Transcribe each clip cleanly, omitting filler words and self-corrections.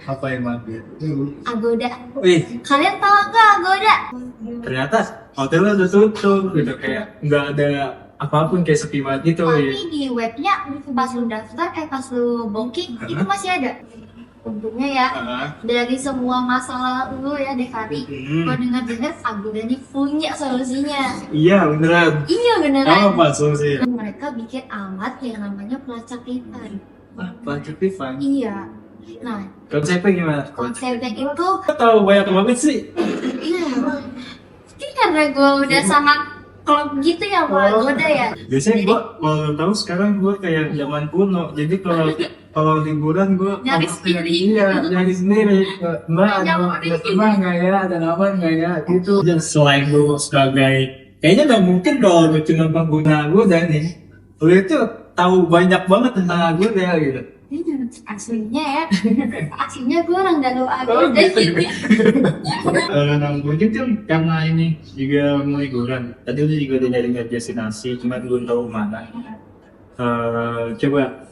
Apa yang mampir? Agoda. Wih, Kalian tahu nggak Agoda? ternyata hotelnya udah tutup gitu, kayak nggak ada apapun, kayak sepi banget gitu ya. Tapi di webnya pas lu daftar, pas lu booking itu masih ada. Untungnya ya, Ah, dari semua masalah lu ya Dekari, Hmm. gua dengar-dengar Agoda ini punya solusinya. Iya beneran. Iya beneran. Apa solusinya? Mereka bikin alat yang namanya pelacak lisan. Pelajar Tiffany. Iya. Nah, Konsepnya gimana? konsepnya itu, Kok tahu banyak banget sih? iya. Mungkin karena gue udah sangat klop gitu ya Pak Agoda ya. Biasanya gua kalau tahu sekarang gua kayak zaman kuno. Jadi kalau liburan gua Nyari sendiri. Iya, nyari sendiri. Mbak, ada teman nggak ya? Ada kawan nggak ya? Gitu. Dan selain lu sebagai, kayaknya nggak mungkin kalau lu cuma pengguna Agoda nih. Lu itu tahu banyak banget tentang Agoda gitu. Aslinya ya, aslinya gue orang Dago Agoda gitu. Mungkin tuh karena ini juga mau liburan. Tadi udah juga udah nyari destinasi, cuma belum tahu mana. Coba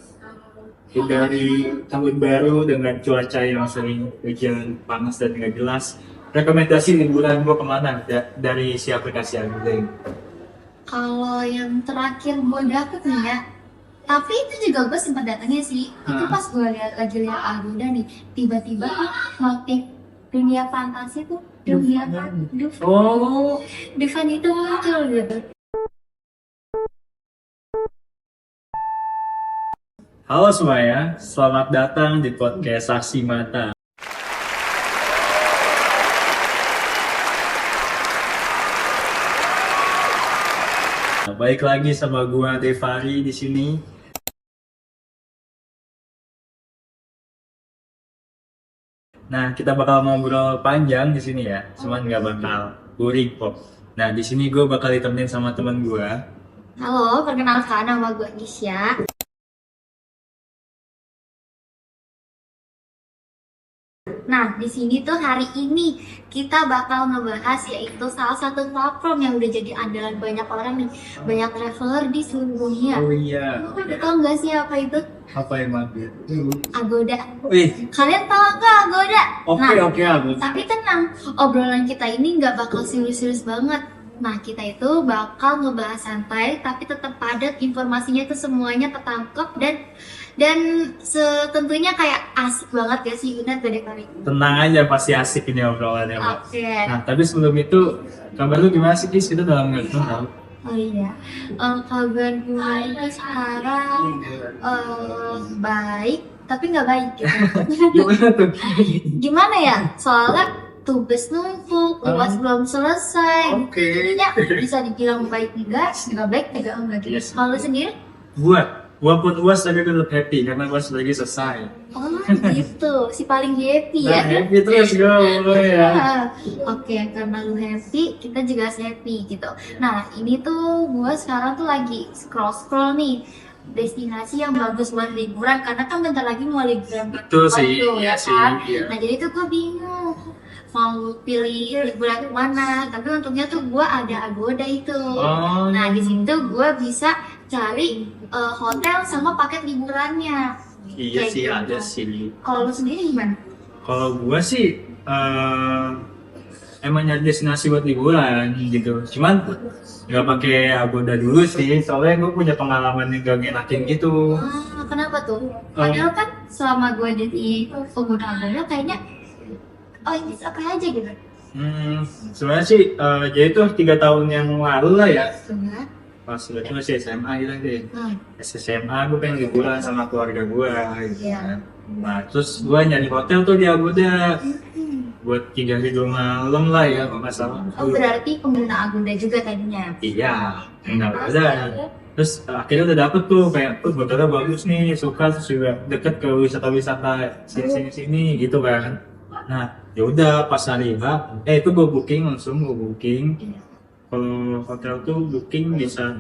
dari tahun baru dengan cuaca yang sering hujan panas dan nggak jelas, rekomendasi liburan gua kemana dari si aplikasi Agoda ini? Kalau yang terakhir gue dapet nih ya, tapi itu juga gue sempat datangnya sih. Itu pas gue lagi lihat Agoda nih, tiba-tiba motif dunia fantasi tuh, dunia Oh, Dufan itu muncul gitu. halo semuanya, selamat datang di podcast Saksi Mata. Baik lagi sama gua Devari di sini. Nah, kita bakal ngobrol panjang di sini ya, cuman nggak bakal boring kok. Nah, di sini gue bakal ditemenin sama teman gue. Halo, perkenalkan nama gue Gisya. Nah, di sini tuh hari ini kita bakal ngebahas yaitu salah satu platform yang udah jadi andalan banyak orang nih, banyak traveler di seluruh dunia. Oh iya, Lu tau nggak sih apa itu? apa yang mampir? Agoda. Wih, Kalian tahu nggak Agoda? oke aku. Tapi tenang, obrolan kita ini nggak bakal serius-serius banget. Nah, kita itu bakal ngebahas santai, tapi tetap padat, informasinya itu semuanya tertangkap dan tentunya kayak asik banget ya sih Yuna tadi kali. Tenang aja, pasti asik ini obrolannya, Mbak. Oke. Nah, tapi sebelum itu, kabar lu gimana sih, Kis? Kita dalam nggak tahu. Oh iya, kabar gue ini sekarang baik, tapi nggak baik gitu. Gimana tuh? Gimana ya? Soalnya tugas numpuk, UAS belum selesai. Oke. Ya, bisa dibilang baik enggak baik juga enggak gitu. Yes. Kalau lu sendiri? Gua pun UAS tapi gue tetap happy karena UAS lagi selesai. Oh gitu, si paling happy Nah, ya. happy terus gue ya. Oke, karena lu happy, kita juga happy gitu. Nah, ini tuh gue sekarang tuh lagi scroll nih destinasi yang bagus buat liburan karena kan bentar lagi mau liburan Betul sih, tuh, iya ya sih, kan? iya. Nah, jadi tuh gue bingung mau pilih liburan kemana, tapi untungnya tuh gue ada Agoda itu. Oh. Nah, di situ gue bisa cari hotel sama paket liburannya. Iya Kayak sih, gitu. ada sih. Kalau lu sendiri gimana? Kalau gua sih emang nyari destinasi buat liburan gitu. Cuman nggak pakai Agoda dulu sih, soalnya gue punya pengalaman yang gak ngenakin gitu. Kenapa tuh? Padahal kan selama gue jadi pengguna Agoda kayaknya ini apa aja gitu. Sebenarnya sih jadi tuh 3 tahun yang lalu lah ya, Benar. pas itu masih SMA gitu deh. Hmm. SMA gue pengen liburan sama keluarga gue gitu Iya. kan. Nah terus gue nyari hotel tuh di Agoda buat 3 hari 2 malam lah ya kalau nggak salah. Oh, berarti pengguna Agoda juga tadinya. Iya, enggak ada. Terus akhirnya udah dapet tuh kayak hotelnya bagus nih, suka, terus juga deket ke wisata-wisata sini gitu kan. Nah, ya udah pas hari H, itu gue booking langsung gue booking. Kalau hotel tuh booking bisa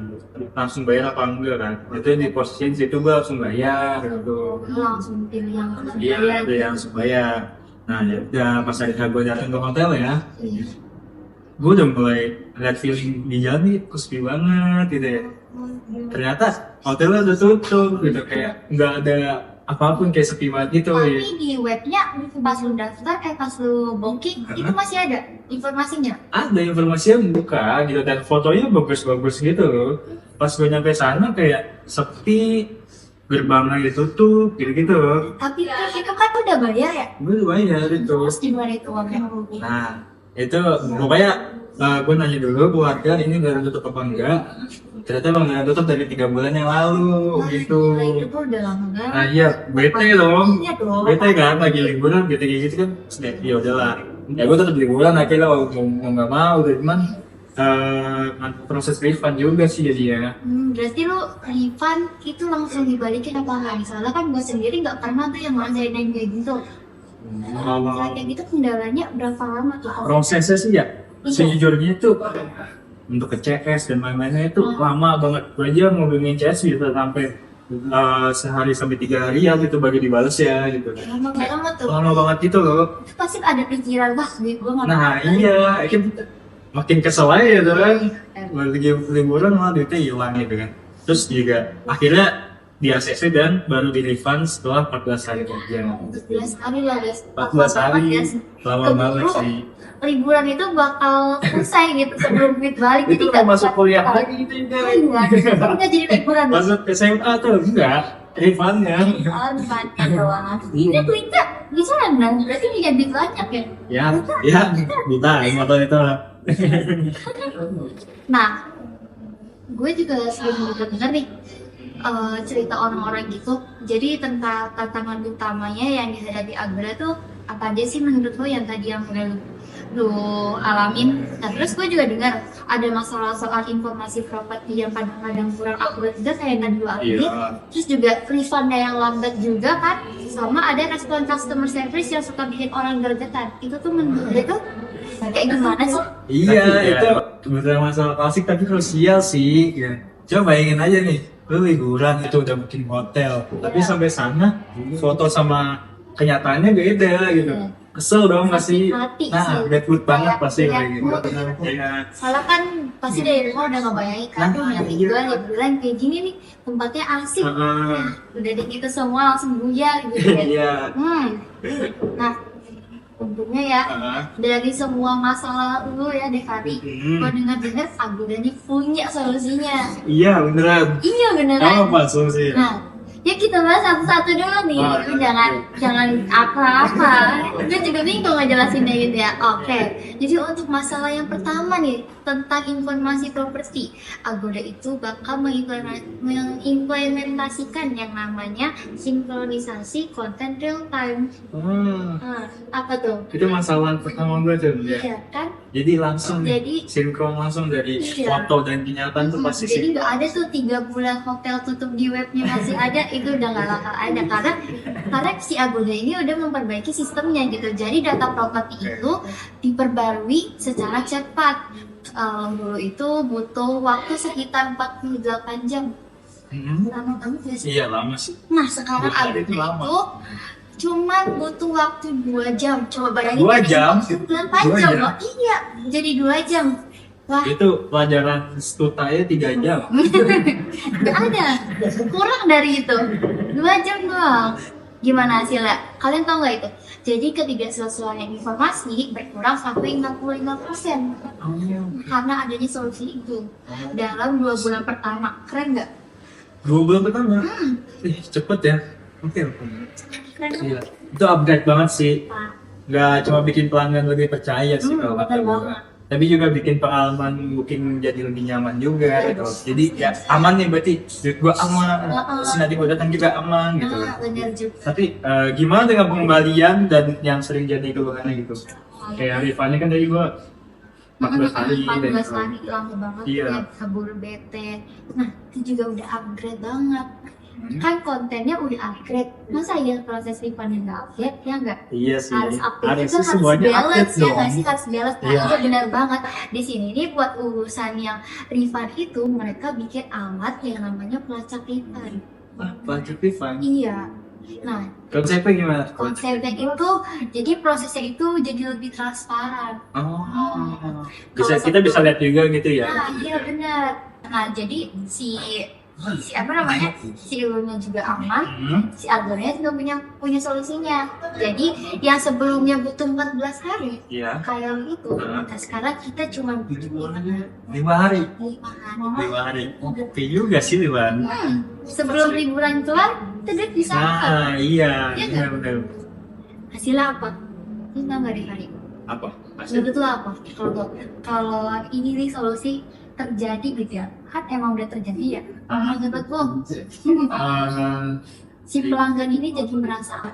langsung bayar apa enggak kan? Itu di posisi situ gue langsung bayar gitu. Langsung pilih yang Iya, ada yang langsung bayar. Nah, ya udah pas hari H gue datang ke hotel ya, Iya. gue udah mulai lihat feeling di jalan nih kok sepi banget gitu ya. Ternyata hotelnya udah tutup gitu, kayak nggak ada apapun kayak sepi banget gitu ya. Tapi di webnya pas lu daftar, pas lu booking itu masih ada informasinya. Ada informasinya buka gitu dan fotonya bagus-bagus gitu loh. Pas gue nyampe sana kayak sepi, gerbangnya ditutup gitu-gitu. Tapi itu kan udah bayar ya? Gue udah bayar itu. Terus di mana itu uangnya? Nah, itu pokoknya gue nanya dulu ke warga ini udah tutup apa enggak. Ternyata emang udah tutup dari 3 bulan yang lalu gitu. Nah, itu tuh udah lama banget. Nah iya, bete dong. Iya dong. Bete kan lagi liburan gitu gitu kan. Ya udahlah. Ya gue tetap liburan akhirnya mau nggak mau udah cuman proses refund juga sih jadinya. Berarti lu refund itu langsung dibalikin apa enggak? Misalnya kan gue sendiri nggak pernah tuh yang ngerasain yang kayak gitu. Misalnya kayak gitu kendalanya berapa lama tuh? Prosesnya sih ya sejujurnya itu untuk ke CS dan lain-lainnya itu lama banget. Gue aja ngubungin CS bisa sampai sehari sampai 3 hari ya gitu baru dibales ya gitu. Lama banget tuh. Lama banget gitu loh. Itu pasti ada pikiran wah gue nggak. Nah iya, kan makin kesel aja gitu kan. Lagi liburan malah duitnya hilang gitu kan. Terus juga akhirnya di ACC dan baru di refund setelah 14 hari kerja. 14 hari lah guys. 14 hari, lama banget sih. Liburan itu bakal selesai gitu sebelum duit balik. Itu udah masuk kuliah lagi gitu juga. Enggak jadi liburan. Masuk SMA tuh enggak, refundnya. Oh, dipakai doang. Ini duitnya bisa nggak? Berarti punya duit banyak ya? Ya, buta motor itu. Nah, gue juga sering dengar nih cerita orang-orang gitu. Jadi tentang tantangan utamanya yang dihadapi Agra tuh apa aja sih menurut lo yang tadi yang udah lu alamin? Nah terus gue juga dengar ada masalah soal informasi properti yang kadang-kadang kurang akurat juga kayak tadi lu alamin. Terus juga refundnya yang lambat juga kan, sama ada respon customer service yang suka bikin orang gergetan. Itu tuh menurut gue tuh kayak gimana sih? Iya, itu sebenarnya masalah klasik tapi krusial sih. Ya. Coba bayangin aja nih, lu liburan itu udah booking hotel, tapi sampai sana foto sama kenyataannya beda gitu. Kesel dong pasti. Nah, bad mood banget pasti kayak gitu. Ya. Soalnya kan pasti dari rumah udah ngebayangin kan nanti liburan kayak gini nih tempatnya asik. Udah di gitu semua langsung buyar gitu ya. Iya. Nah, untungnya ya dari semua masalah lu ya Devani, gua dengar Agoda nih punya solusinya. Iya beneran. Iya beneran. Apa solusinya? Nah, ya kita bahas satu-satu dulu nih. Lu jangan apa-apa. Gue juga bingung ngejelasinnya gitu ya. Oke. Jadi untuk masalah yang pertama nih tentang informasi properti, Agoda itu bakal mengimplementasikan yang namanya sinkronisasi konten real time. Apa tuh? Itu masalah pertama gue tuh. Iya kan? Jadi langsung sinkron langsung dari foto dan kenyataan tuh pasti jadi nggak ada tuh 3 bulan hotel tutup di webnya masih ada, itu udah nggak bakal ada karena si Agoda ini udah memperbaiki sistemnya gitu. Jadi data properti itu diperbarui secara cepat. Dulu itu butuh waktu sekitar 48 jam. Lama banget ya sih? Iya lama sih. Nah sekarang Agoda itu cuma butuh waktu 2 jam. Coba bayangin 2 jam? 8 jam loh. Iya, jadi 2 jam. Wah. Itu pelajaran stutanya 3 jam. Gak ada, kurang dari itu 2 jam doang. Gimana hasilnya? Kalian tau gak itu? Jadi ketidaksesuaian informasi berkurang sampai 65% karena adanya solusi itu dalam 2 bulan pertama. Keren gak? 2 bulan pertama? Cepet ya. Oke. Iya. Itu upgrade banget sih. Nggak cuma bikin pelanggan lebih percaya sih kalau kata gue, tapi juga bikin pengalaman booking jadi lebih nyaman juga gitu. Jadi ya aman nih berarti duit gua aman, terus nanti gua datang juga aman gitu. Bener juga. Tapi gimana dengan pengembalian dan yang sering jadi keluhannya gitu? Kayak refundnya kan dari gua 14 hari. 14 hari lama banget ya, kabur bete. Nah itu juga udah upgrade banget. Kan kontennya udah upgrade, masa ya proses refundnya nggak upgrade ya nggak? Iya sih. Harus update Harus itu harus semuanya balance update ya dong. nggak sih, harus balance. Nah itu benar banget. Di sini nih buat urusan yang refund itu mereka bikin alat yang namanya pelacak refund. Pelacak refund? Iya. Nah konsepnya gimana? konsepnya itu jadi prosesnya itu jadi lebih transparan. Kita bisa lihat juga gitu ya? Nah iya benar. Nah jadi si si apa namanya, si Ilunya juga aman, si Agonya juga punya solusinya. Jadi yang sebelumnya butuh 14 hari Iya. kayak gitu, nah sekarang kita cuma butuh 5 hari. 5 hari. 5 hari. Oke juga sih 5 hari. Sebelum liburan keluar kita bisa Nah, iya, Iya iya nggak? benar. hasilnya apa? Lu tau nggak di hari Apa? Hasil? menurut lo apa? Kalau ini nih solusi terjadi gitu ya, kan emang udah terjadi ya. Menurut lo Eh, si pelanggan ini jadi merasa apa?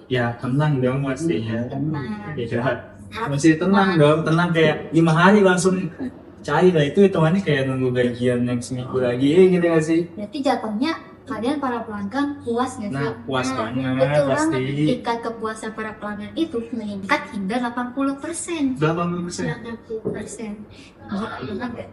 ya tenang dong pastinya. Nah, Iya. Masih tenang dong, tenang kayak 5 hari langsung cair lah, itu hitungannya kayak nunggu gajian yang seminggu lagi gitu gak sih? berarti jatuhnya kalian para pelanggan puas nggak sih? Nah, puas banget, betul pasti. banget. Tingkat kepuasan para pelanggan itu meningkat hingga 80%. 80%. 80%. Gila banget gak?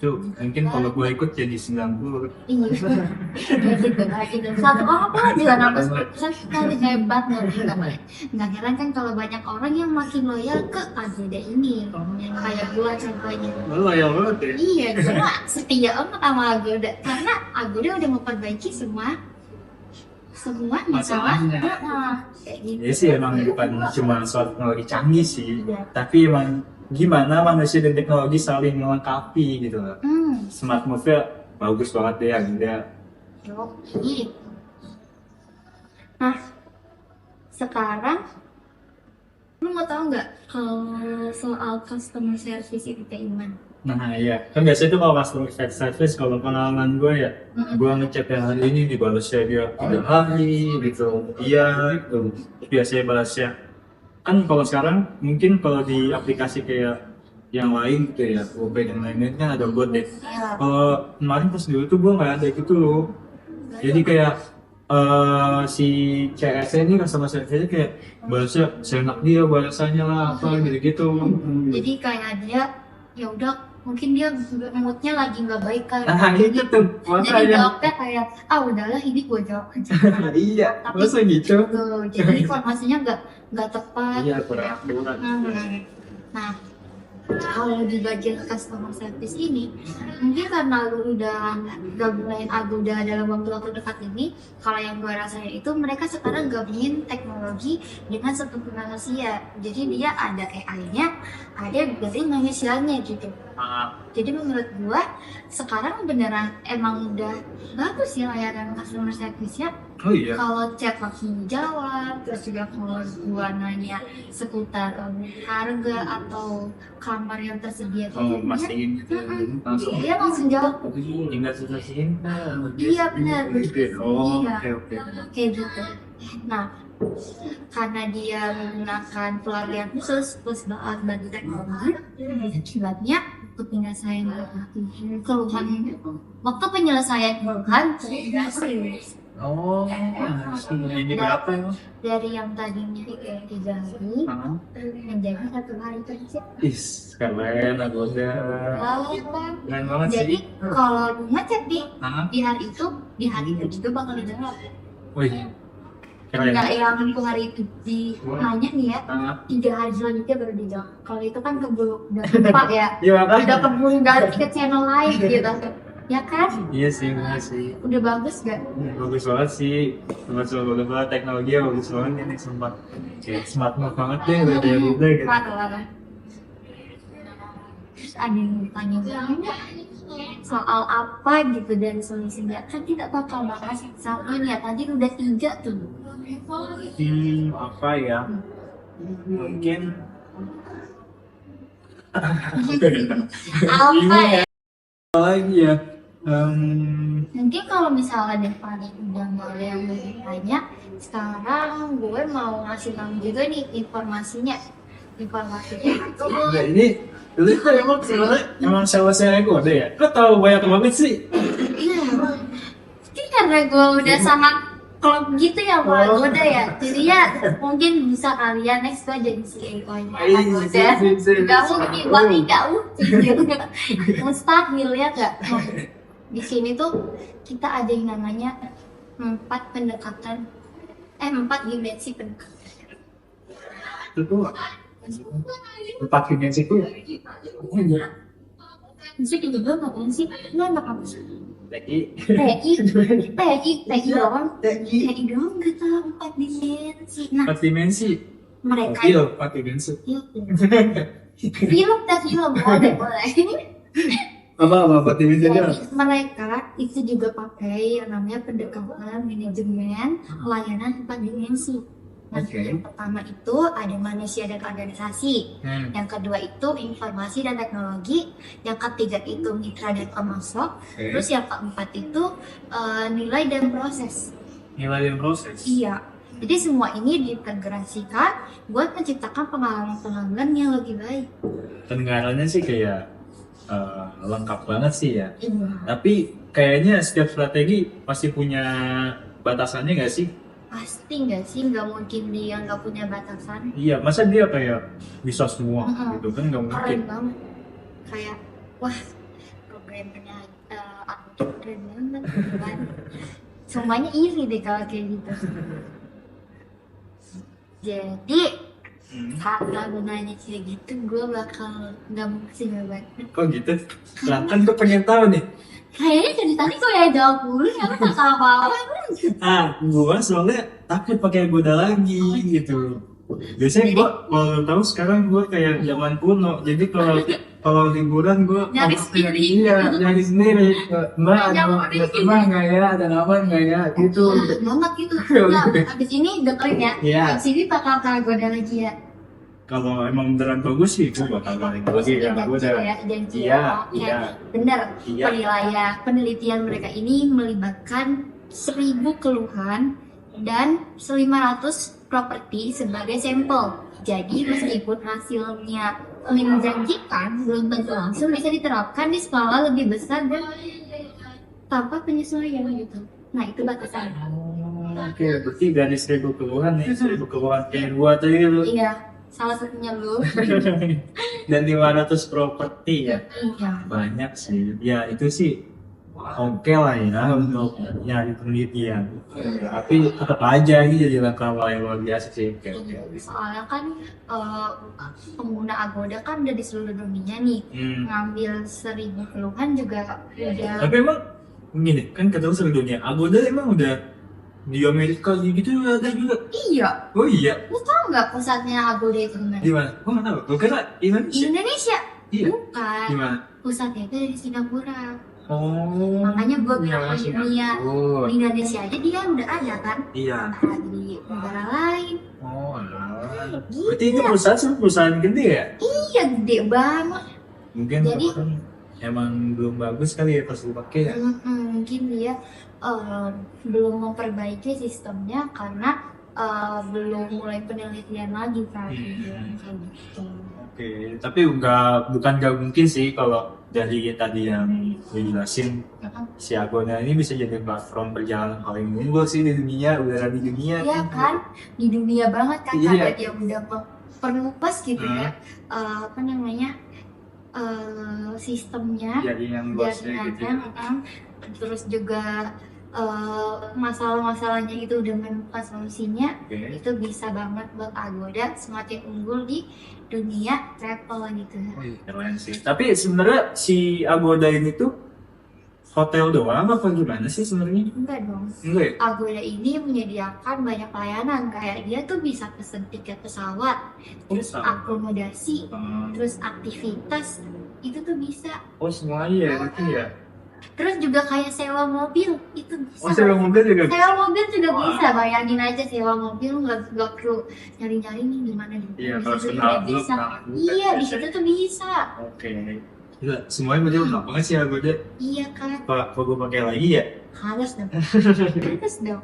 Itu mungkin kalau gue ikut jadi 90. Iya, kayak gitu, kayak gitu. Satu orang pun juga nambah 10% sekali, hebat nggak heran kan kalau banyak orang yang makin loyal ke Agoda ini, kayak gua contohnya. Lo loyal banget ya? Iya, gua setia amat sama Agoda karena Agoda udah memperbaiki semua masalah. Masalahnya. Kayak gitu. Ya sih emang bukan cuma soal teknologi canggih sih, Iya. tapi emang gimana manusia dan teknologi saling melengkapi gitu loh. Smart Move-nya bagus banget deh Agoda. Oke. Nah, sekarang lu mau tahu nggak kalau soal customer service itu kayak gimana? Nah iya, kan biasanya tuh kalau customer service, kalau pengalaman gue ya, gue ngechat yang hari ini dibalasnya dia 3 hari gitu, iya gitu. Terus biasanya balasnya, kan kalau sekarang mungkin kalau di aplikasi kayak yang lain gitu ya, GoPay dan lain-lain kan ada bot deh. Iya. Kalau kemarin pas dulu tuh gue nggak ada gitu loh, jadi kayak si CS ini customer service kayak balasnya seenak dia balasannya lah apa gitu-gitu. Jadi kayak dia ya udah mungkin dia moodnya lagi nggak baik kan. Nah itu tuh Jadi makanya. jawabnya kayak udahlah ini gue jawab aja. Iya, Tapi masa gitu? tuh, jadi informasinya nggak tepat. Iya, kurang akurat. Nah, kalau di bagian customer service ini, mungkin karena lu udah gabungin Agoda dalam waktu-waktu dekat ini, kalau yang gue rasain itu mereka sekarang gabungin teknologi dengan seperti manusia. Jadi dia ada AI-nya, ada dari manusianya gitu. Jadi menurut gue sekarang beneran emang udah bagus ya layanan customer service-nya. Oh iya. Kalau chat langsung dijawab, terus juga kalau gua nanya seputar harga atau kamar yang tersedia Oh, mastiin gitu. Langsung. dia langsung jawab. Tinggal susah-susahin. Iya benar. Oh, Iya. oke. Kayak gitu. Nah, karena dia menggunakan pelarian khusus plus bantu teknologi, akibatnya waktu penyelesaian keluhan serius. Oh, ini berapa emang? Dari yang tadinya 3 hari menjadi 1 hari kerja. Is, keren Agoda. Keren banget Jadi sih. kalau lu ngechat Hah? di hari itu juga bakal dijawab. Wih, keren. Nggak yang hari itu nanya nih ya, Hah? 3 hari selanjutnya baru dijawab. Kalau itu kan keburu udah lupa ya, Iya, udah makanya. keburu ganti ke channel lain gitu. Ya kan? Iya sih, bener sih. Udah bagus gak? Bagus banget sih, sempat teknologi ya bagus banget ini, sempat kayak smart move banget deh dari Agoda gitu. Parah. Terus ada yang tanya soal apa gitu dan solusinya, kan tidak bakal bahas satu nih ya, tadi udah 3 tuh. Apa ya? Mungkin Apa ya? lagi ya. Mungkin kalau misalnya Devani udah nggak ada yang mau ditanya, sekarang gue mau ngasih tahu juga nih informasinya itu Nah, ini dulu itu emang sebenarnya emang sales-nya Agoda ya? Lo tau banyak banget sih. iya mungkin karena gue udah sangat klop gitu ya Pak Agoda ya, jadi ya mungkin bisa kalian next gue jadi CEO-nya Agoda. Gak mungkin, tapi gak mungkin mustahil ya gak. Di sini tuh kita ada yang namanya 4 dimensi pendekatan. Itu tuh 4 dimensi itu Maksudnya juga ngapain sih? Lu anak apa sih? TI. TI doang. TI doang nggak tahu 4 dimensi. Nah, 4 dimensi. mereka Film 4 dimensi. film boleh. Apa 4 dimensi Jadi aja? mereka itu juga pakai yang namanya pendekatan manajemen layanan 4 dimensi. Nah, Oke. yang pertama itu ada manusia dan organisasi. Yang kedua itu informasi dan teknologi. Yang ketiga itu mitra dan pemasok. Oke. Terus yang keempat itu nilai dan proses. Nilai dan proses. Iya. Jadi semua ini diintegrasikan buat menciptakan pengalaman yang lebih baik. Kedengarannya sih kayak lengkap banget sih ya. Iya. Tapi kayaknya setiap strategi pasti punya batasannya nggak sih? Pasti nggak sih, nggak mungkin dia nggak punya batasan. Iya, masa dia kayak bisa semua gitu kan nggak mungkin. Keren banget. Kayak wah programnya aku tuh keren banget gitu kan. Semuanya iri deh kalau kayak gitu. Jadi karena gunanya kayak gitu, gue bakal nggak mau kasih jawaban. Kok gitu? Lah kan gue pengen tahu nih. Kayaknya dari tadi gue ya jawab dulu, ya lu nggak tahu apa-apa. Gua soalnya takut pakai goda lagi gitu. Biasanya gua kalau tahu sekarang gua kayak zaman kuno. Jadi kalau liburan gua Nyari sendiri. Iya, nyari sendiri. Mbak, ada tema nggak ya? Ada nama nggak ya? Gitu. Banget gitu. Nah, abis ini dengerin ya. Iya. Abis ini bakal goda lagi ya. Kalau emang beneran bagus sih, gua bakal balik lagi ya. Gua udah. Janji Iya, ya. Oke. iya. Bener. Iya. Penelitian mereka ini melibatkan 1.000 keluhan dan 1.500 properti sebagai sampel. Jadi meskipun hasilnya menjanjikan, belum tentu langsung bisa diterapkan di skala lebih besar dan tanpa penyesuaian gitu. Nah itu batasan. Oke, berarti dari 1.000 keluhan nih, 1.000 keluhan kayak gua tadi lu. Iya, salah satunya lu. Dan 500 properti ya. Iya. Banyak sih. Ya itu sih oke lah ya untuk nyari penelitian. Tapi tetap aja ini jadi langkah yang luar biasa sih. Soalnya kan pengguna Agoda kan udah di seluruh dunia nih. Ngambil 1.000 keluhan juga udah. Tapi emang gini kan ketemu seluruh dunia. Agoda emang udah di Amerika gitu ada juga. Iya. Oh iya. Lu tau nggak pusatnya Agoda itu di mana? Di mana? Gua nggak tahu. Gua kira Indonesia. Indonesia. Iya. Bukan. Di mana? Pusatnya itu di Singapura. Oh. Makanya gue bilang di dunia, Oh. di Indonesia aja dia udah ada kan. Iya. Nah, di negara lain. Oh, alah. Berarti itu perusahaan gede ya? Iya gede banget. Mungkin Jadi- emang belum bagus kali ya pas lu pakai ya. Mungkin dia belum memperbaiki sistemnya karena belum mulai penelitian lagi kan. Kayak gitu. Oke, tapi bukan gak mungkin sih kalau dari tadi yang dijelasin si Agoda ini bisa jadi platform perjalanan paling unggul sih di dunia, udah di dunia. Iya kan, di dunia banget kan Iya. karena dia udah perluas gitu ya. Apa namanya sistemnya. Jadi yang luasnya gitu. Jaringannya, terus juga masalah-masalahnya itu udah menemukan solusinya. Oke. Itu bisa banget buat Agoda semakin unggul di dunia travel gitu. Keren sih. Tapi sebenarnya si Agoda ini tuh hotel doang apa gimana sih sebenarnya? Enggak dong. Enggak ya? Agoda ini menyediakan banyak layanan, kayak dia tuh bisa pesen tiket pesawat, terus akomodasi, terus aktivitas itu tuh bisa. Oh semuanya ya, berarti ya. Terus juga kayak sewa mobil itu bisa. Oh sewa mobil juga. Sewa mobil juga bisa, bayangin aja sewa mobil nggak perlu nyari-nyari nih di mana nih. Iya, Di kalau situ kenal juga dulu, bisa. kenal dulu. Iya, di situ tuh bisa. Oke. Gila, semuanya berarti lengkap banget sih Agoda. Iya kan, Kalau gue pakai lagi ya. harus dong. Harus dong.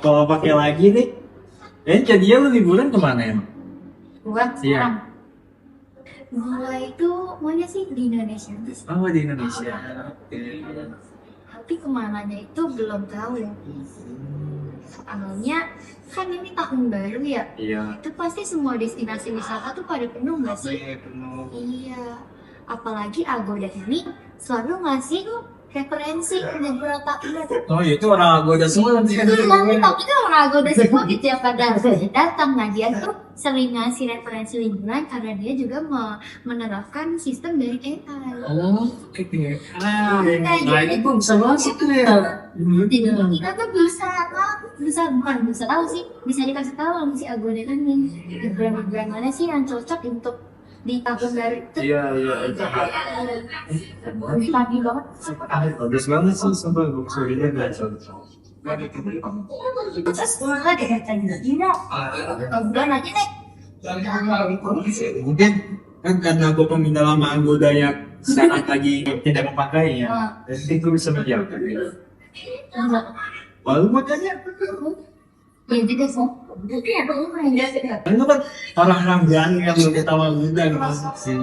Kalau pakai lagi nih, jadinya lu liburan kemana emang? Gua Iya. sekarang. Gua itu maunya sih di Indonesia. Oh di Indonesia. Oke. Tapi kemananya itu belum tahu ya. Soalnya kan ini tahun baru ya. Iya. Itu pasti semua destinasi wisata tuh pada penuh nggak sih? Penuh. Iya. Apalagi Agoda ini selalu ngasih referensi beberapa event. Oh itu orang Agoda semua nanti. Itu nanti tapi kan orang Agoda semua gitu ya pada datang. Nah dia tuh sering ngasih referensi liburan karena dia juga menerapkan sistem dari AI. Oh, oke. Nah itu bisa masuk tuh ya. Jadi kita tuh bisa tahu sih, bisa dikasih tahu si Agoda ini brand mana sih yang cocok untuk di tahun baru itu. Iya itu. Pagi banget. Bagus banget sih sampai gue sudah nggak cocok. Terus ada katanya gila. Bulan aja deh. Mungkin kan karena gue peminta lama Agoda yang sekarang lagi tidak memakai ya, jadi gue bisa menjawab. Lalu buat aja. Ya juga sih. Itu kan orang-orang berani yang udah tahu Agoda sih.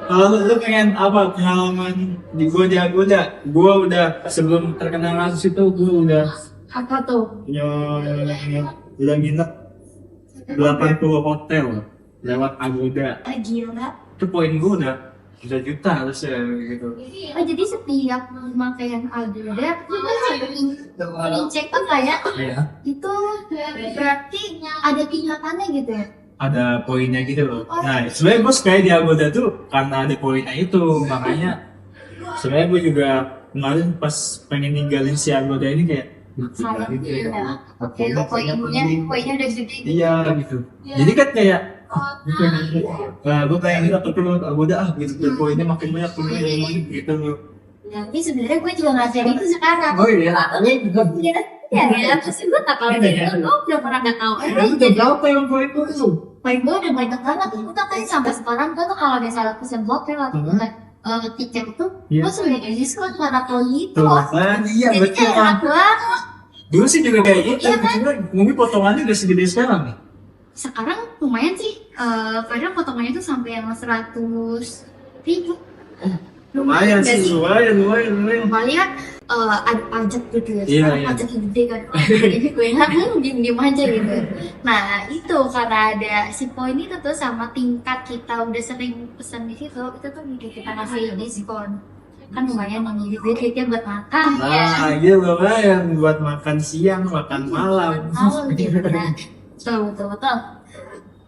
Kalau lu pengen apa pengalaman di Agoda? Gue udah sebelum terkenal kasus itu gue udah Apa tuh? udah nginep 80 hotel lewat Agoda. Gila. Itu poin gue udah juta harusnya gitu. Oh, jadi setiap pemakaian Agoda itu cek tuh kayak Iya. itu berarti ada tingkatannya gitu ya? Ada poinnya gitu loh. Nah, sebenarnya gue suka di Agoda tuh karena ada poinnya itu, makanya sebenarnya gue juga kemarin pas pengen ninggalin si Agoda ini kayak Sayang gitu ya. Oke, poinnya udah gede. iya gitu. Jadi kan kayak gue pengen dapet dulu Agoda gitu, poinnya makin banyak gitu loh. Tapi sebenarnya gue juga ngerasain itu sekarang. Oh iya. Ya, pasti gue tak tahu deh. Gue udah pernah nggak tahu. Itu berapa yang poin itu tuh? Poin gue udah banyak banget. Gue tuh kayak sampai sekarang gue tuh kalau misalnya pesen hotel atau tiket itu, gue sudah diskon karena poin itu. Iya Jadi betul. kayak enak banget. Dulu sih juga kayak gitu, Iya kan? cuma mungkin potongannya udah segede sekarang nih. Sekarang lumayan sih. Kadang potongannya tuh sampai yang 100.000. Lumayan nggak sih, lumayan. Paling ada pajak gitu ya, Iya, sekarang iya. pajak yang gede kan. Jadi gue enak diem aja gitu. Nah itu karena ada si poin itu tuh sama tingkat kita udah sering pesan di situ, itu tuh bikin kita ngasih diskon. Kan lumayan nih, jadi duitnya buat makan ya. Nah, iya lumayan buat makan siang, makan malam. Mau gitu kan. Betul.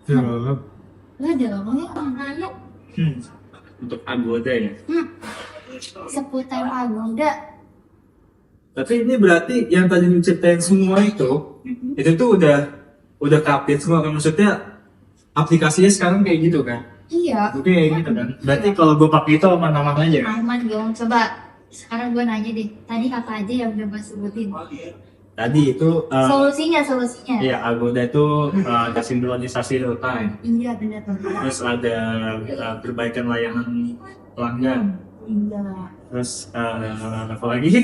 Tuh. Lu ada ngomongnya nanya Untuk Agoda ya. seputar Agoda. Tapi ini berarti yang tadi lu ceritain semua itu tuh udah update semua kan, maksudnya aplikasinya sekarang kayak gitu kan? Iya. Oke kayak gitu kan. Berarti kalau gue pakai itu aman-aman aja. Aman dong, coba sekarang gue nanya deh, tadi apa aja yang udah gue sebutin? Tadi itu Solusinya. ya Agoda itu ada sinkronisasi real time. Iya benar. Terus ada perbaikan layanan pelanggan. Iya. Terus apa lagi sih?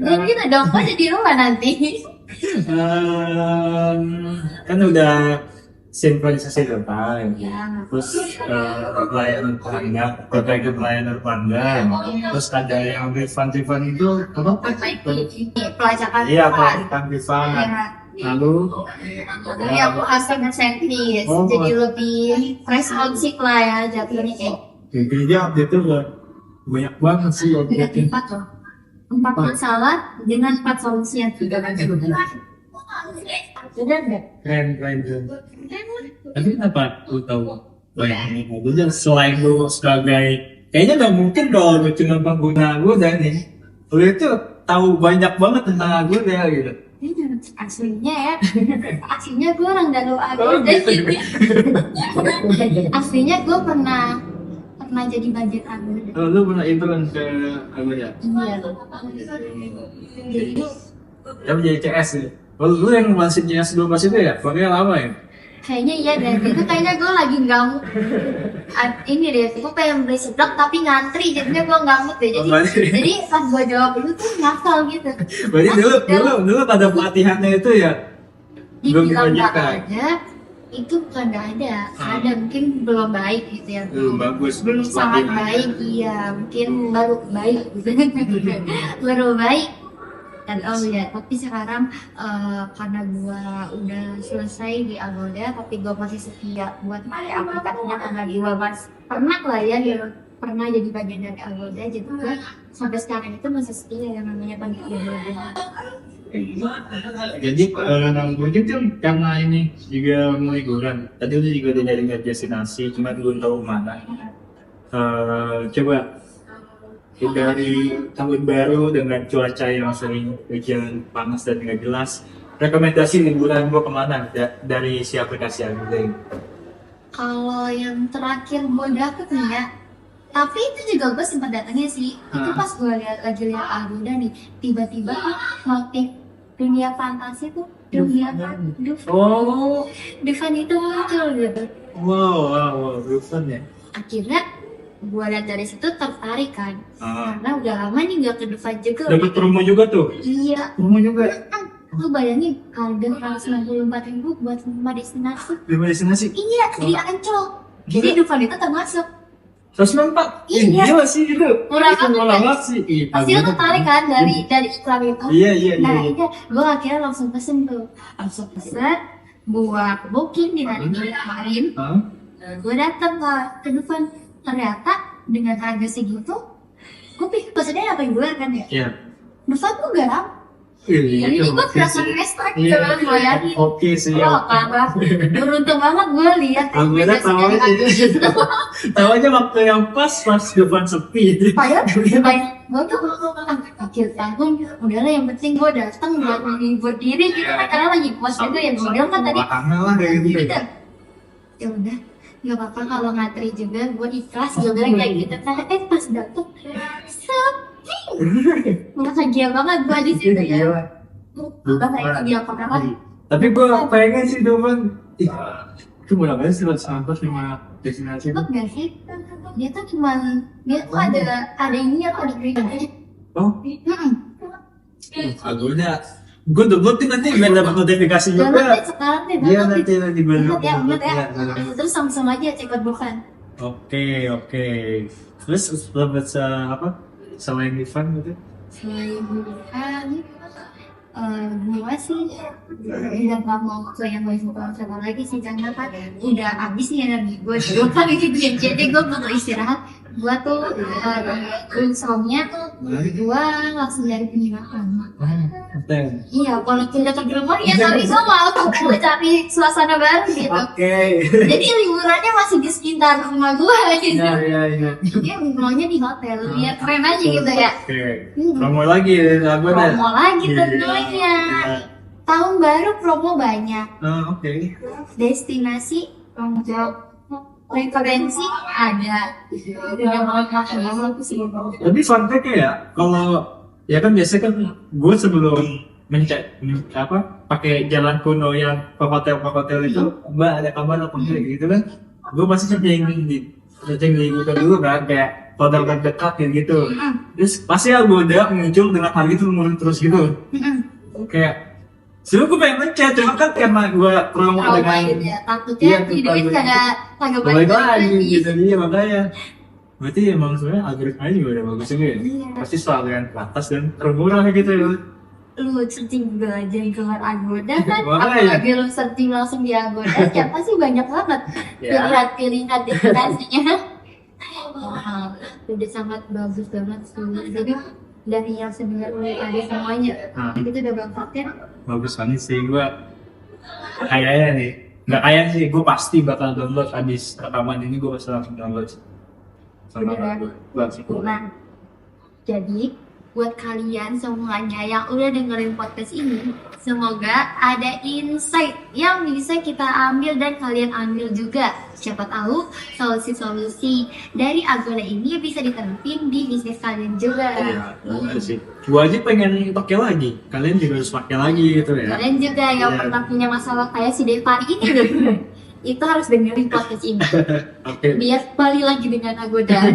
Dan kita dong, gue di rumah nanti. Kan udah sinkronisasi real time. Ya. Terus layanan pelanggan, perbaikan layanan pelanggan. Terus ada yang refund itu apa? Perbaiki pelacakan. Iya, pelacakan refund. Iya. Lalu Jadi aku customer service, Oh, jadi lebih responsif lah ya jatuhnya. kayaknya update itu banyak banget sih Ada update. 4 loh. 4 masalah dengan 4 solusi yang tidak ada. Bener nggak? Keren. Tapi kenapa lu tahu banyak Agoda selain lu sebagai kayaknya nggak mungkin kalau lu cuma pengguna Agoda nih, lu itu tahu banyak banget tentang Agoda gitu. Aslinya gue orang Dago Agoda gitu. aslinya gue pernah jadi bagian Agoda. Oh, lu pernah intern ke Agoda? Iya. Jadi Tapi jadi CS ya? Lu yang masih CS 12 itu ya? Pokoknya lama ya? kayaknya iya deh. Itu kayaknya gue lagi ngamuk. Ini deh, gue pengen beli seblak tapi ngantri, jadinya gue ngamuk deh. Jadi pas gue jawab dulu tuh ngafal gitu. Berarti dulu pada pelatihannya itu ya belum Dibilang nggak dibagikan. ada, itu bukan nggak ada. Ada mungkin belum baik gitu ya. Belum bagus. Belum sangat baik, iya mungkin baru baik gitu. Baru baik. Dan tapi sekarang karena gua udah selesai di Agoda, tapi gua masih setia buat pakai aplikasinya karena gua pernah lah ya pernah jadi bagian dari Agoda, jadi gua sampai sekarang itu masih setia yang namanya pakai Agoda. Jadi mungkin kan karena ini juga mau liburan. Tadi udah juga udah nyari destinasi, cuma belum tahu mana. Coba dari tahun baru dengan cuaca yang sering hujan panas dan nggak jelas, rekomendasi liburan gua kemana dari si aplikasi Agoda? Kalau yang terakhir gue dapet nih ya, tapi itu juga gue sempat datangnya sih. Itu pas gue lagi lihat Agoda nih, tiba-tiba motif dunia fantasi tuh, dunia Dufan. Oh, Dufan itu muncul gitu. wow, Dufan ya. Akhirnya gue lihat dari situ tertarik kan, karena udah lama nih gak ke Dufan juga. Dapat promo juga tuh. Iya. Promo juga. Lu bayangin harga 194.000 buat 5 destinasi. 5 destinasi. Iya, di Ancol. Jadi Dufan itu termasuk. 194. Iya. Gila sih itu. Murah Itu murah banget sih. Pasti lu tertarik kan dari iklan itu. Iya. Nah, iya, gue akhirnya langsung pesen tuh. Langsung pesen buat booking di hari kemarin. Gue dateng ke Dufan. Ternyata dengan harga segitu, gue pikir pesennya 8 bulan kan ya. Iya. Dufan tuh gak lama. Jadi gue berasa respect gitu kan, bayangin. Oke sih. Oh, parah. Beruntung banget gue lihat. Agoda tahu aja waktu yang pas Dufan sepi. Padahal gue tuh akhir tahun udahlah, yang penting gue datang buat menghibur diri gitu kan, karena lagi puas juga ya, gue bilang kan tadi. Kangen lah kayak gitu. Ya udah, nggak apa-apa kalau ngantri juga, gue ikhlas, gue bilang kayak gitu kan. Pas datang sepi, bahagia banget gue di situ ya. Bahkan dia apa? Tapi gue pengen sih Dufan. Itu murah banget sih 195 destinasi. Cepet gak sih? Dia tuh ada ininya, ada berita. Oh, Agoda. Gue downloadin nanti biar dapat notifikasi juga. Download sekarang deh, Iya download nanti baru. ingat ya. Terus sama-sama aja cek Dufan. Oke. Terus dapat apa? Selain Dufan gitu? Selain Dufan, gue sih udah gak mau ke yang wisata lagi sih, karena kan udah habis nih energi gue. Gue kan gitu ya, jadi gue butuh istirahat. Gue tuh insomnia tuh, gue langsung dari penginapan. Iya, walaupun dekat rumah ya, tapi gue mau cari suasana baru gitu. Oke. Jadi liburannya masih di sekitar rumah gue gitu. Iya. Dia maunya di hotel, biar keren aja gitu ya. Oke. Promo lagi ya, Agoda. Promo lagi Iya. tentunya. Tahun baru promo banyak. Oke. Destinasi promo, referensi ada. Udah mau sih. Tapi fun fact ya, kalau ya kan biasanya kan gue sebelum pakai jalan kuno yang ke hotel itu, Mbak ada kabar apa enggak gitu kan, gue pasti searching di Google dulu kan, kayak hotel terdekat gitu. Terus pasti Agoda muncul dengan harga itu menurun terus gitu. Kayak sebenernya gue pengen ngechat, cuma kan karena gue promo dengan takutnya duit kagak balik lagi gitu dia, makanya berarti emang sebenarnya algoritmanya juga udah bagus juga ya. Iya. Pasti selalu yang atas dan termurah kayak gitu ya. Lu searching Google aja yang keluar Agoda kan, Makanya. apalagi lu searching langsung di Agoda, ya pasti banyak banget pilihan destinasinya. Wah, udah sangat bagus banget sih. Jadi dari yang sebenarnya ada semuanya, itu udah banget. Bagus banget sih, gue kayaknya nih, nggak kayak sih, gue pasti bakal download abis rekaman ini, gue pasti langsung download sama gue. Nah, jadi buat kalian semuanya yang udah dengerin podcast ini, semoga ada insight yang bisa kita ambil dan kalian ambil juga. Siapa tahu solusi-solusi dari Agoda ini bisa diterapin di bisnis kalian juga. Iya sih. Gue aja pengen pakai lagi, kalian juga harus pakai lagi gitu ya. Kalian juga yang pernah punya masalah kayak si Devari ini itu harus dengerin podcast ini. Oke. Biar balik lagi dengan Agoda.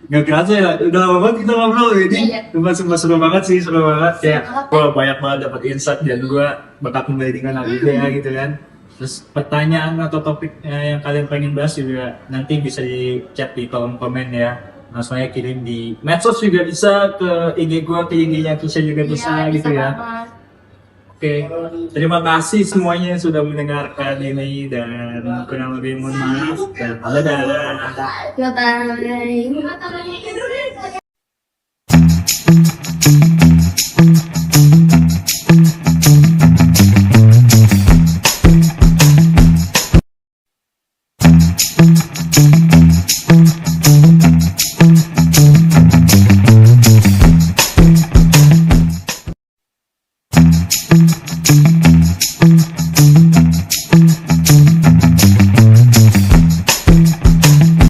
Gak kerasa ya, udah lama banget kita ngobrol ini. Sumpah seru banget sih, seru banget ya. Gue banyak banget dapat insight dan gue bakal kembali dengan Agoda gitu kan. Terus pertanyaan atau topik yang kalian pengen bahas juga nanti bisa di chat di kolom komen ya. Langsung aja kirim di medsos juga bisa, ke IG gue, ke IG-nya Kisha juga bisa gitu ya. Oke, terima kasih semuanya yang sudah mendengarkan ini dan kurang lebih mohon maaf dan dadah. Bye.